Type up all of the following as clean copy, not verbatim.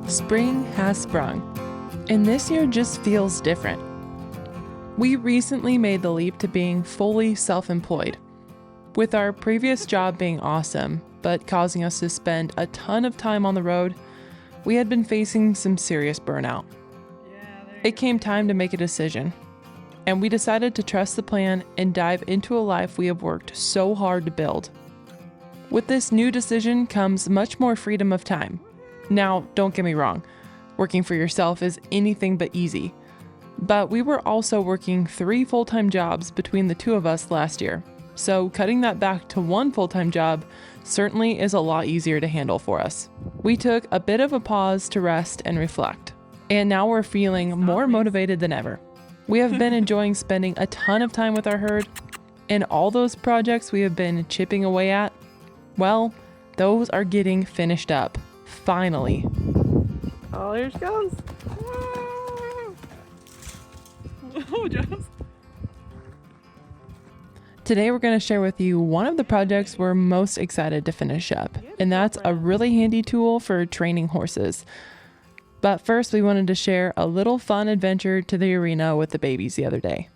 Spring has sprung, and this year just feels different. We recently made the leap to being fully self-employed, with our previous job being awesome, but causing us to spend a ton of time on the road. We had been facing some serious burnout. It came time to make a decision, and we decided to trust the plan and dive into a life we have worked so hard to build. With this new decision comes much more freedom of time. Now, don't get me wrong, working for yourself is anything but easy. But we were also working 3 full-time jobs between the 2 of us last year. So cutting that back to 1 full-time job certainly is a lot easier to handle for us. We took a bit of a pause to rest and reflect. And now we're feeling more motivated than ever. We have been enjoying spending a ton of time with our herd, and all those projects we have been chipping away at, well, those are getting finished up. Finally. Oh, here she goes. Oh, Jones. Today we're going to share with you one of the projects we're most excited to finish up, and that's a really handy tool for training horses. But first we wanted to share a little fun adventure to the arena with the babies the other day.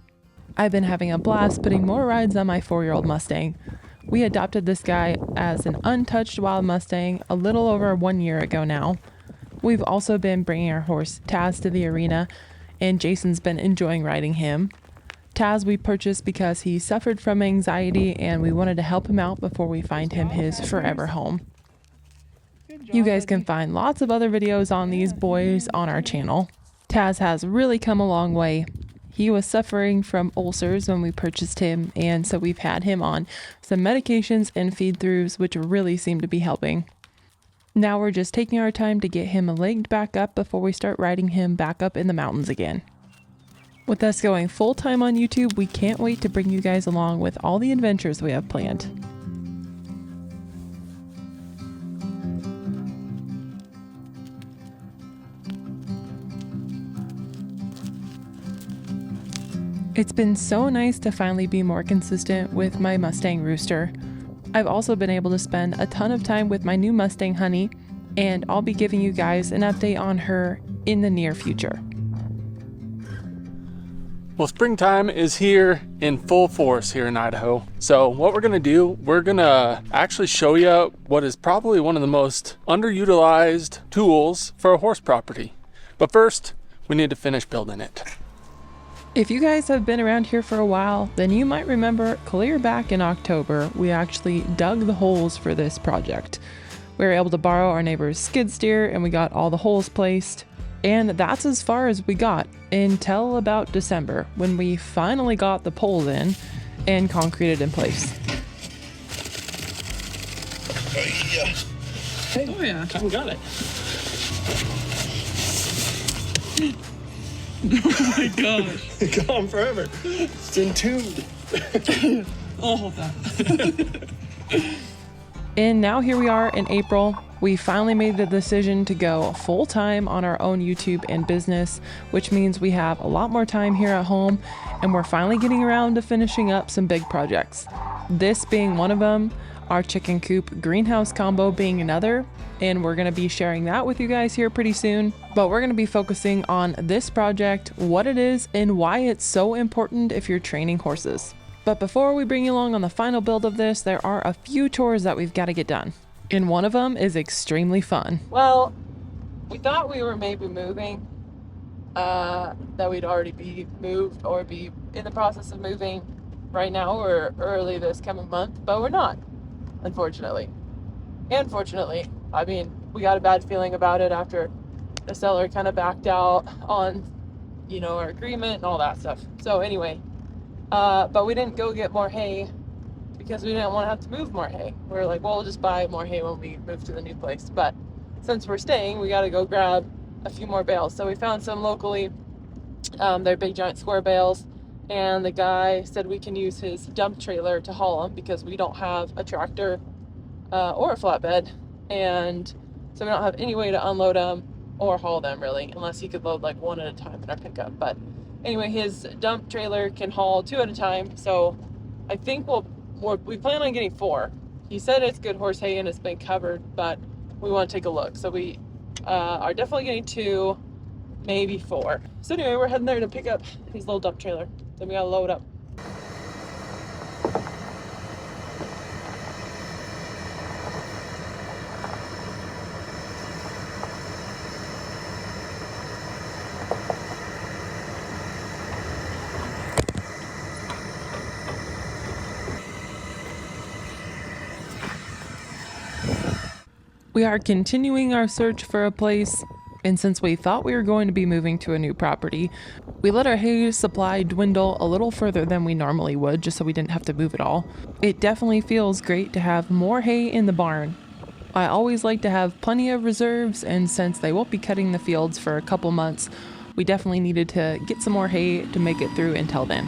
I've been having a blast putting more rides on my 4-year-old Mustang. We adopted this guy as an untouched wild Mustang a little over 1 year ago now. We've also been bringing our horse Taz to the arena, and Jason's been enjoying riding him. Taz we purchased because he suffered from anxiety, and we wanted to help him out before we find him his forever home. You guys can find lots of other videos on these boys on our channel. Taz has really come a long way. He was suffering from ulcers when we purchased him, and so we've had him on some medications and feed-throughs, which really seem to be helping. Now we're just taking our time to get him legged back up before we start riding him back up in the mountains again. With us going full-time on YouTube, we can't wait to bring you guys along with all the adventures we have planned. It's been so nice to finally be more consistent with my Mustang Rooster. I've also been able to spend a ton of time with my new Mustang Honey, and I'll be giving you guys an update on her in the near future. Well, springtime is here in full force here in Idaho. So what we're gonna do, we're gonna actually show you what is probably one of the most underutilized tools for a horse property. But first, we need to finish building it. If you guys have been around here for a while, then you might remember clear back in October, we actually dug the holes for this project. We were able to borrow our neighbor's skid steer, and we got all the holes placed. And that's as far as we got until about December, when we finally got the poles in and concreted in place. Hey, oh yeah, I got it. Oh my gosh. It's gone forever. It's entombed. I'll hold that. And now here we are in April. We finally made the decision to go full-time on our own YouTube and business, which means we have a lot more time here at home, and we're finally getting around to finishing up some big projects. This being one of them, our chicken coop greenhouse combo being another, and we're going to be sharing that with you guys here pretty soon. But we're going to be focusing on this project, what it is, and why it's so important if you're training horses. But before we bring you along on the final build of this, there are a few chores that we've got to get done. And one of them is extremely fun. Well, we thought we were maybe moving, that we'd already be moved or be in the process of moving right now or early this coming month, but we're not, unfortunately. And fortunately, I mean, we got a bad feeling about it after the seller kind of backed out on, our agreement and all that stuff. So anyway, but we didn't go get more hay because we didn't want to have to move more hay. We were like, well, we'll just buy more hay when we move to the new place. But since we're staying, we got to go grab a few more bales. So we found some locally. They're big giant square bales. And the guy said we can use his dump trailer to haul them because we don't have a tractor or a flatbed. And so we don't have any way to unload them or haul them really, unless he could load like one at a time in our pickup. But anyway, his dump trailer can haul 2 at a time. So I think we plan on getting 4. He said it's good horse hay and it's been covered, but we want to take a look. So we are definitely getting 2, maybe 4. So anyway, we're heading there to pick up his little dump trailer. Then we gotta load up. We are continuing our search for a place, and since we thought we were going to be moving to a new property, we let our hay supply dwindle a little further than we normally would just so we didn't have to move it all. It definitely feels great to have more hay in the barn. I always like to have plenty of reserves, and since they won't be cutting the fields for a couple months, we definitely needed to get some more hay to make it through until then.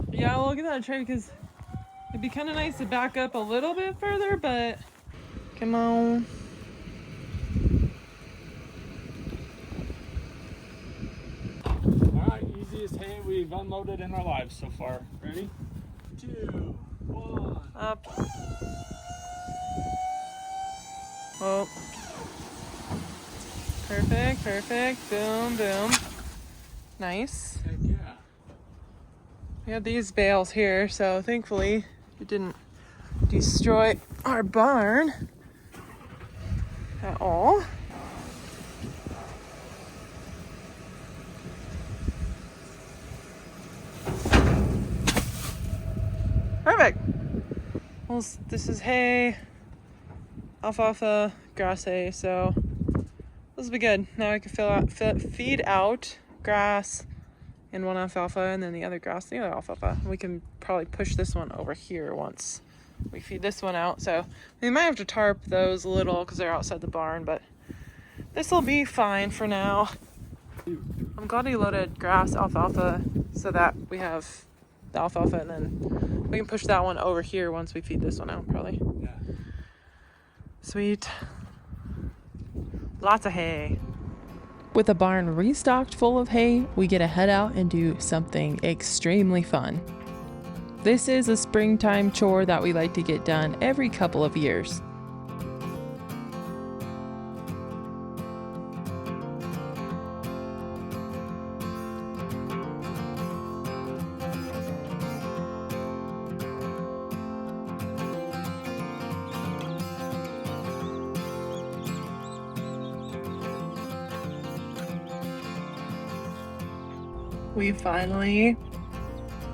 Yeah, we'll get that tray because it'd be kind of nice to back up a little bit further, but come on. All right, easiest hay we've unloaded in our lives so far. Ready? 2, 1. Up. Oh. Perfect, perfect. Boom, boom. Nice. Heck yeah. We have these bales here, so thankfully it didn't destroy our barn at all. Perfect. Well, this is hay, alfalfa, grass hay, so this will be good. Now I can feed out grass and one alfalfa, and then the other grass, the other alfalfa. We can probably push this one over here once we feed this one out. So we might have to tarp those a little because they're outside the barn, but this will be fine for now. I'm glad he loaded grass, alfalfa, so that we have the alfalfa, and then we can push that one over here once we feed this one out, probably. Yeah. Sweet. Lots of hay. With a barn restocked full of hay, we get to head out and do something extremely fun. This is a springtime chore that we like to get done every couple of years.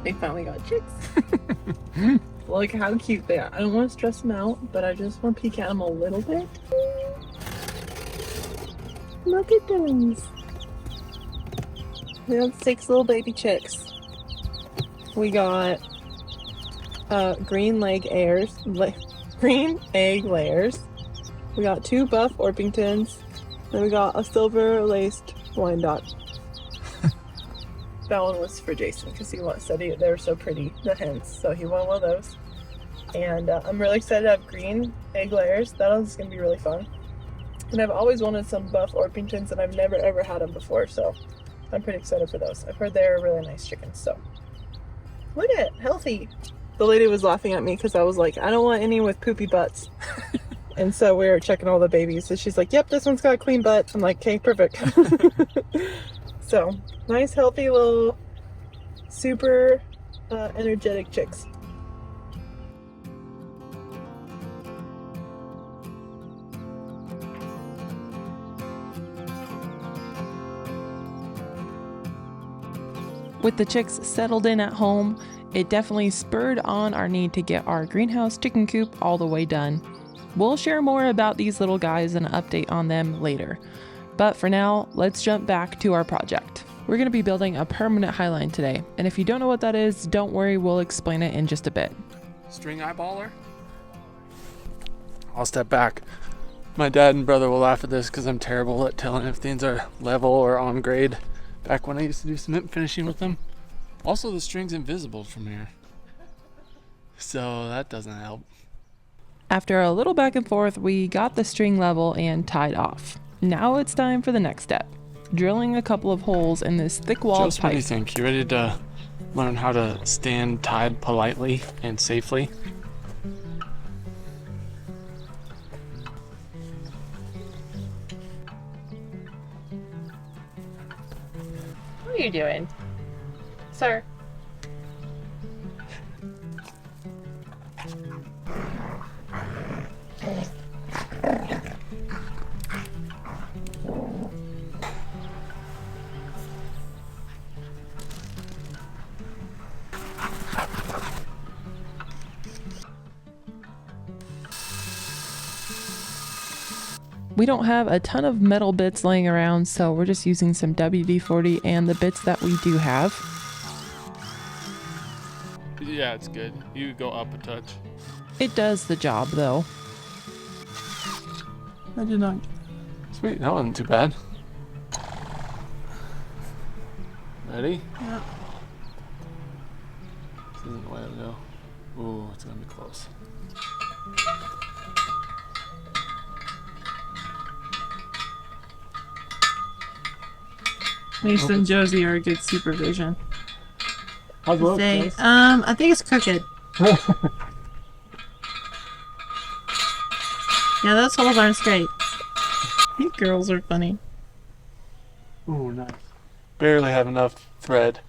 They finally got chicks. Look how cute they are. I don't want to stress them out, but I just want to peek at them a little bit. Look at those. We got 6 little baby chicks. We got green egg layers. We got 2 buff Orpingtons. Then we got a silver laced Wyandotte. That one was for Jason because he said they were so pretty, the hens, so he wanted one of those. And I'm really excited to have green egg layers. That is going to be really fun. And I've always wanted some buff Orpingtons, and I've never ever had them before, so I'm pretty excited for those. I've heard they're really nice chickens, so look at it, healthy. The lady was laughing at me because I was like, I don't want any with poopy butts. And so we were checking all the babies, so she's like, yep, this one's got a clean butt. I'm like, okay, perfect. So, nice, healthy little, super energetic chicks. With the chicks settled in at home, it definitely spurred on our need to get our greenhouse chicken coop all the way done. We'll share more about these little guys and an update on them later. But for now, let's jump back to our project. We're going to be building a permanent highline today, and if you don't know what that is, don't worry, we'll explain it in just a bit. String eyeballer? I'll step back. My dad and brother will laugh at this because I'm terrible at telling if things are level or on grade. Back when I used to do cement finishing with them. Also, the string's invisible from here, so that doesn't help. After a little back and forth, we got the string level and tied off. Now it's time for the next step, drilling a couple of holes in this thick-walled Just what do you pipe. think? You ready to learn how to stand tied politely and safely? What are you doing, sir? We don't have a ton of metal bits laying around, so we're just using some WD-40 and the bits that we do have. Yeah, it's good. You go up a touch. It does the job though. I did not. Sweet, that wasn't too bad. Ready? Yeah. This isn't the way to go. Ooh, it's gonna be close. Mason and Josie are a good supervision. How's it look, Say, guys? I think it's crooked. Yeah, those holes aren't straight. You girls are funny. Ooh, nice. Barely have enough thread.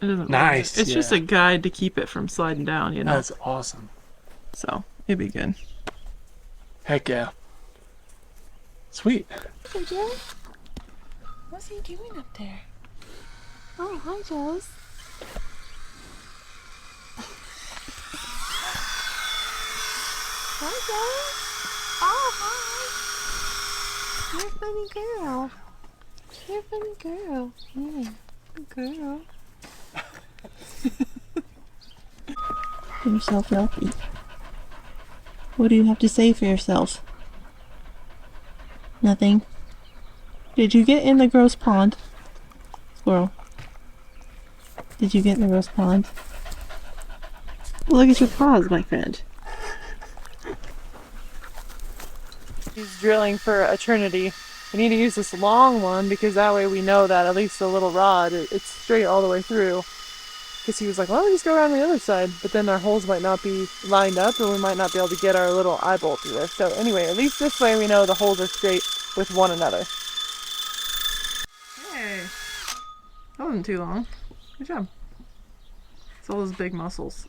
It doesn't Nice, It's just yeah. a guide to keep it from sliding down, you know. That's awesome. So it'd be good. Heck yeah. Sweet. Hey, Joe. What's he doing up there? Oh, hi, Joes. Hi, Joe. Oh, hi. You're a funny girl. You're a funny girl. Yeah, good girl. Get yourself healthy. What do you have to say for yourself? Nothing. Did you get in the gross pond? Squirrel. Did you get in the gross pond? Look at your paws, my friend. He's drilling for eternity. We need to use this long one because that way we know that at least the little rod, it's straight all the way through. Because he was like, well, just go around the other side. But then our holes might not be lined up and we might not be able to get our little eye bolt through there. So anyway, at least this way we know the holes are straight with one another. Hey, that wasn't too long. Good job. It's all those big muscles.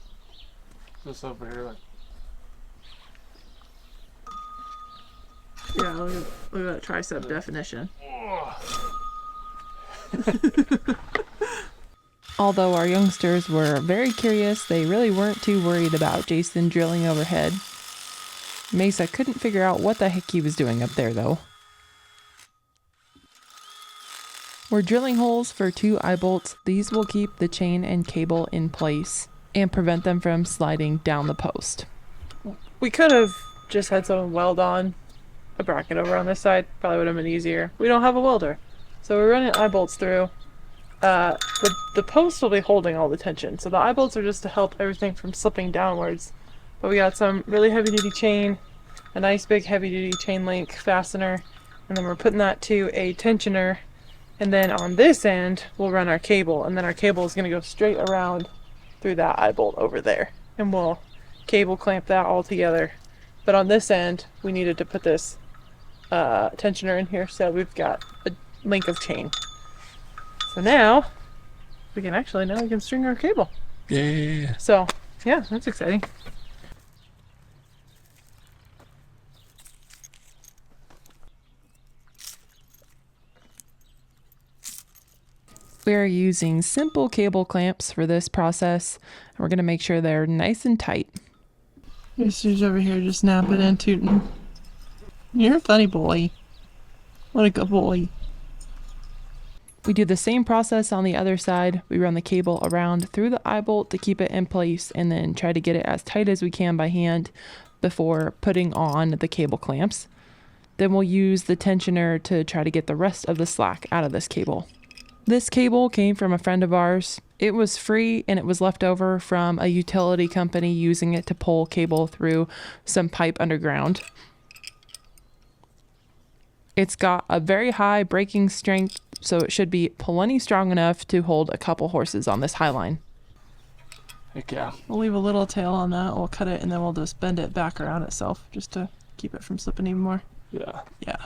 Just over here, like. Yeah, look at that tricep definition. Although our youngsters were very curious, they really weren't too worried about Jason drilling overhead. Mesa couldn't figure out what the heck he was doing up there though. We're drilling holes for 2 eye bolts. These will keep the chain and cable in place and prevent them from sliding down the post. We could have just had someone weld on a bracket over on this side. Probably would have been easier. We don't have a welder. So we're running eye bolts through. The post will be holding all the tension. So the eye bolts are just to help everything from slipping downwards. But we got some really heavy duty chain, a nice big heavy duty chain link fastener, and then we're putting that to a tensioner. And then on this end, we'll run our cable, and then our cable is going to go straight around through that eye bolt over there. And we'll cable clamp that all together. But on this end, we needed to put this tensioner in here, so we've got a link of chain. So now, we can string our cable. Yeah. So, yeah, that's exciting. We are using simple cable clamps for this process, and we're going to make sure they're nice and tight. Mister's over here just napping and tooting. You're a funny boy. What a good boy. We do the same process on the other side. We run the cable around through the eye bolt to keep it in place and then try to get it as tight as we can by hand before putting on the cable clamps. Then we'll use the tensioner to try to get the rest of the slack out of this cable. This cable came from a friend of ours. It was free and it was left over from a utility company using it to pull cable through some pipe underground. It's got a very high braking strength, so it should be plenty strong enough to hold a couple horses on this highline. Heck yeah. We'll leave a little tail on that. We'll cut it and then we'll just bend it back around itself just to keep it from slipping even more. Yeah. Yeah.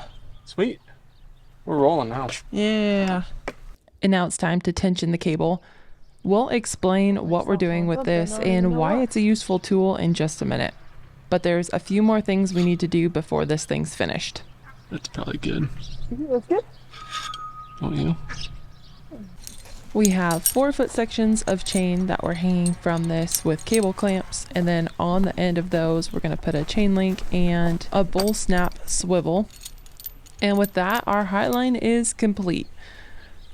Sweet. We're rolling now. Yeah. And now it's time to tension the cable. We'll explain what we're doing with this and why it's a useful tool in just a minute. But there's a few more things we need to do before this thing's finished. That's probably good. That's good. Don't you? We have 4-foot sections of chain that we're hanging from this with cable clamps, and then on the end of those we're going to put a chain link and a bull snap swivel. And with that, our highline is complete.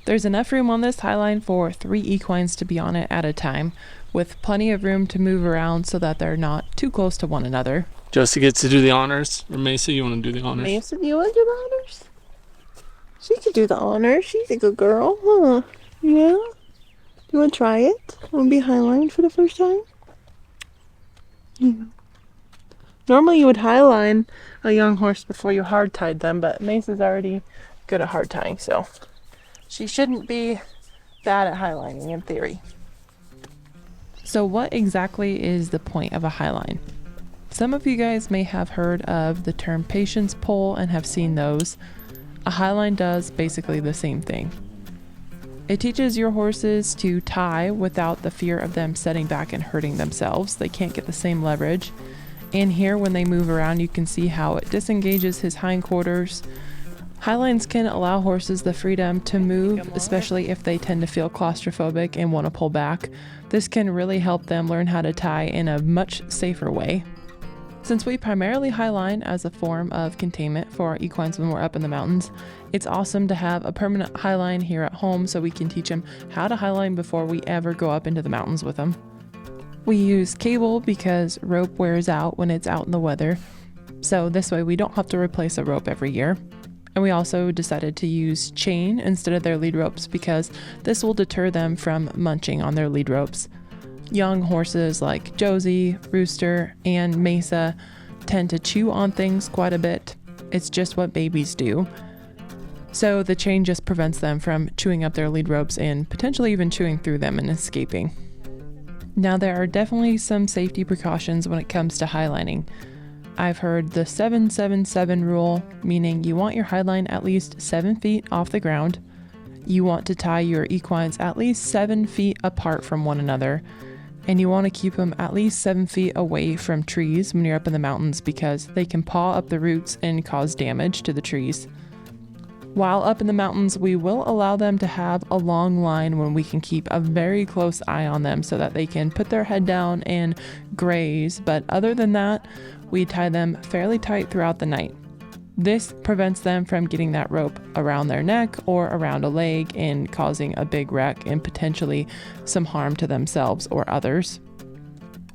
There's enough room on this highline for 3 equines to be on it at a time, with plenty of room to move around so that they're not too close to one another. Josie gets to do the honors. Or Mesa, you want to do the honors? Mesa, do you want to do the honors? She could do the honors. She's a good girl, huh? Yeah? Do you want to try it? Want to be highline for the first time? Yeah. Normally you would highline a young horse before you hard tied them, but Mesa's already good at hard tying, so she shouldn't be bad at highlining in theory. So what exactly is the point of a highline? Some of you guys may have heard of the term patience pole and have seen those. A highline does basically the same thing. It teaches your horses to tie without the fear of them setting back and hurting themselves. They can't get the same leverage. And here, when they move around, you can see how it disengages his hindquarters. Highlines can allow horses the freedom to move, especially if they tend to feel claustrophobic and want to pull back. This can really help them learn how to tie in a much safer way. Since we primarily highline as a form of containment for our equines when we're up in the mountains, it's awesome to have a permanent highline here at home so we can teach them how to highline before we ever go up into the mountains with them. We use cable because rope wears out when it's out in the weather, so this way we don't have to replace a rope every year. And we also decided to use chain instead of their lead ropes because this will deter them from munching on their lead ropes. Young horses like Josie, Rooster, and Mesa tend to chew on things quite a bit. It's just what babies do. So the chain just prevents them from chewing up their lead ropes and potentially even chewing through them and escaping. Now, there are definitely some safety precautions when it comes to highlining. I've heard the 7-7-7 rule, meaning you want your highline at least 7 feet off the ground. You want to tie your equines at least 7 feet apart from one another. And you want to keep them at least 7 feet away from trees when you're up in the mountains because they can paw up the roots and cause damage to the trees. While up in the mountains, we will allow them to have a long line when we can keep a very close eye on them so that they can put their head down and graze, but other than that, we tie them fairly tight throughout the night. This prevents them from getting that rope around their neck or around a leg and causing a big wreck and potentially some harm to themselves or others.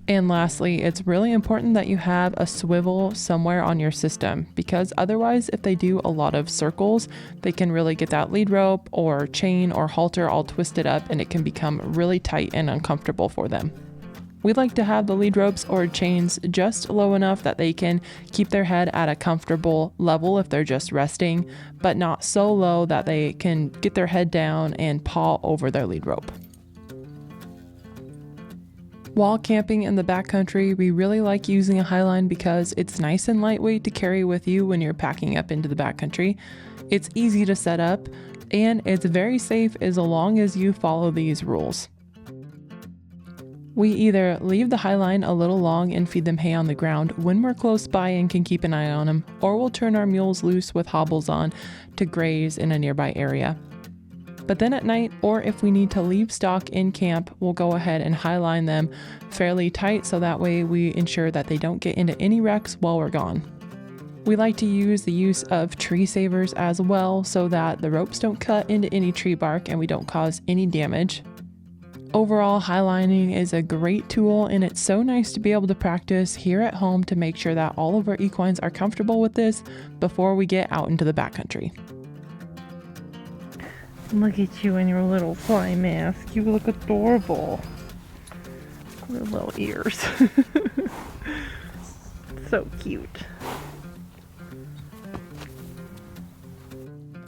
And lastly, it's really important that you have a swivel somewhere on your system because otherwise, if they do a lot of circles, they can really get that lead rope or chain or halter all twisted up and it can become really tight and uncomfortable for them. We like to have the lead ropes or chains just low enough that they can keep their head at a comfortable level if they're just resting, but not so low that they can get their head down and paw over their lead rope. While camping in the backcountry, we really like using a highline because it's nice and lightweight to carry with you when you're packing up into the backcountry. It's easy to set up, and it's very safe as long as you follow these rules. We either leave the highline a little long and feed them hay on the ground when we're close by and can keep an eye on them, or we'll turn our mules loose with hobbles on to graze in a nearby area. But then at night, or if we need to leave stock in camp, we'll go ahead and highline them fairly tight so that way we ensure that they don't get into any wrecks while we're gone. We like to use the use of tree savers as well so that the ropes don't cut into any tree bark and we don't cause any damage. Overall, highlining is a great tool and it's so nice to be able to practice here at home to make sure that all of our equines are comfortable with this before we get out into the backcountry. Look at you in your little fly mask. You look adorable. Your little ears. So cute.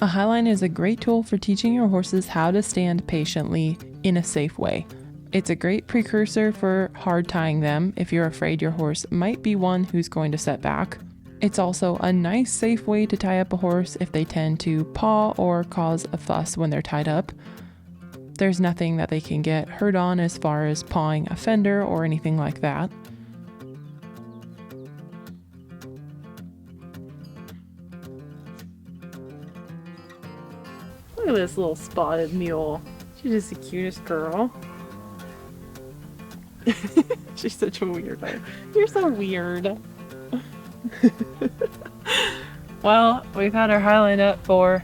A highline is a great tool for teaching your horses how to stand patiently in a safe way. It's a great precursor for hard tying them if you're afraid your horse might be one who's going to set back. It's also a nice, safe way to tie up a horse if they tend to paw or cause a fuss when they're tied up. There's nothing that they can get hurt on as far as pawing a fender or anything like that. Look at this little spotted mule. She's just the cutest girl. She's such a weirdo. You're so weird. Well, we've had our highline up for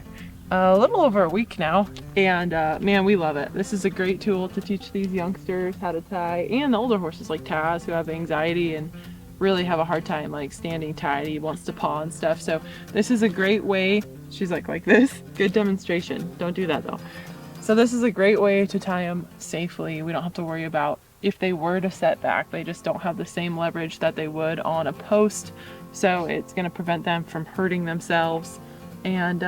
a little over a week now, and man, we love it. This is a great tool to teach these youngsters how to tie, and the older horses like Taz who have anxiety and really have a hard time like standing tied. He wants to paw and stuff, so this is a great way. She's like this. Good demonstration. Don't do that though. So this is a great way to tie them safely. We don't have to worry about if they were to set back. They just don't have the same leverage that they would on a post, so it's going to prevent them from hurting themselves. And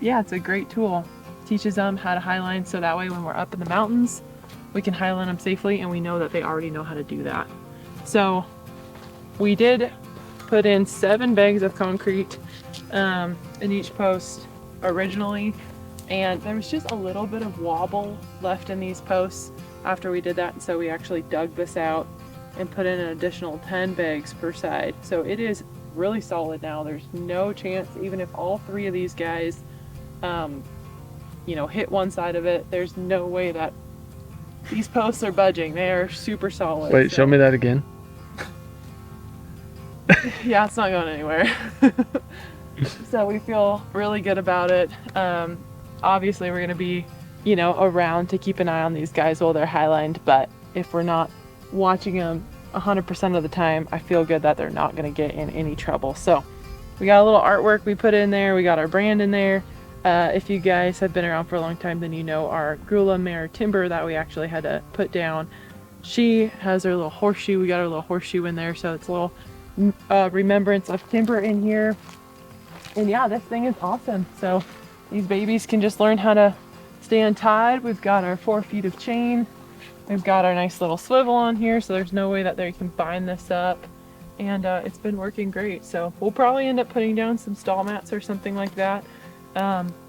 yeah, it's a great tool. Teaches them how to highline, so that way when we're up in the mountains we can highline them safely, and we know that they already know how to do that. So we did put in 7 bags of concrete in each post originally, and there was just a little bit of wobble left in these posts after we did that, and so we actually dug this out and put in an additional 10 bags per side. So it is really solid now. There's no chance, even if all 3 of these guys you know, hit one side of it, there's no way that these posts are budging. They are super solid. Wait, show me that again. Yeah, it's not going anywhere. So we feel really good about it. Obviously we're going to be, you know, around to keep an eye on these guys while they're highlined, but if we're not watching them 100% of the time, I feel good that they're not going to get in any trouble. So we got a little artwork we put in there. We got our brand in there. If you guys have been around for a long time, then you know our Grula mare Timber that we actually had to put down. She has her little horseshoe. We got our little horseshoe in there, so it's a little remembrance of Timber in here. And yeah, this thing is awesome. So these babies can just learn how to stand tied. We've got our 4 feet of chain. We've got our nice little swivel on here, so there's no way that they can bind this up. And it's been working great. So we'll probably end up putting down some stall mats or something like that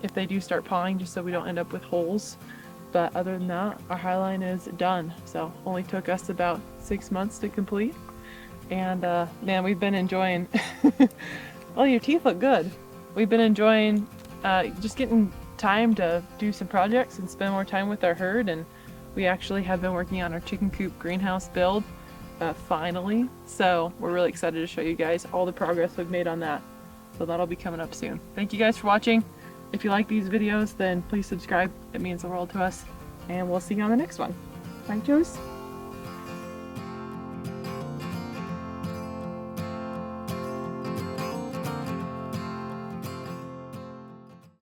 if they do start pawing, just so we don't end up with holes. But other than that, our highline is done. So only took us about 6 months to complete. And man, we've been enjoying well, your teeth look good. We've been enjoying just getting time to do some projects and spend more time with our herd. And we actually have been working on our chicken coop greenhouse build finally. So we're really excited to show you guys all the progress we've made on that. So that'll be coming up soon. Thank you guys for watching. If you like these videos, then please subscribe. It means the world to us. And we'll see you on the next one. Bye, Joes.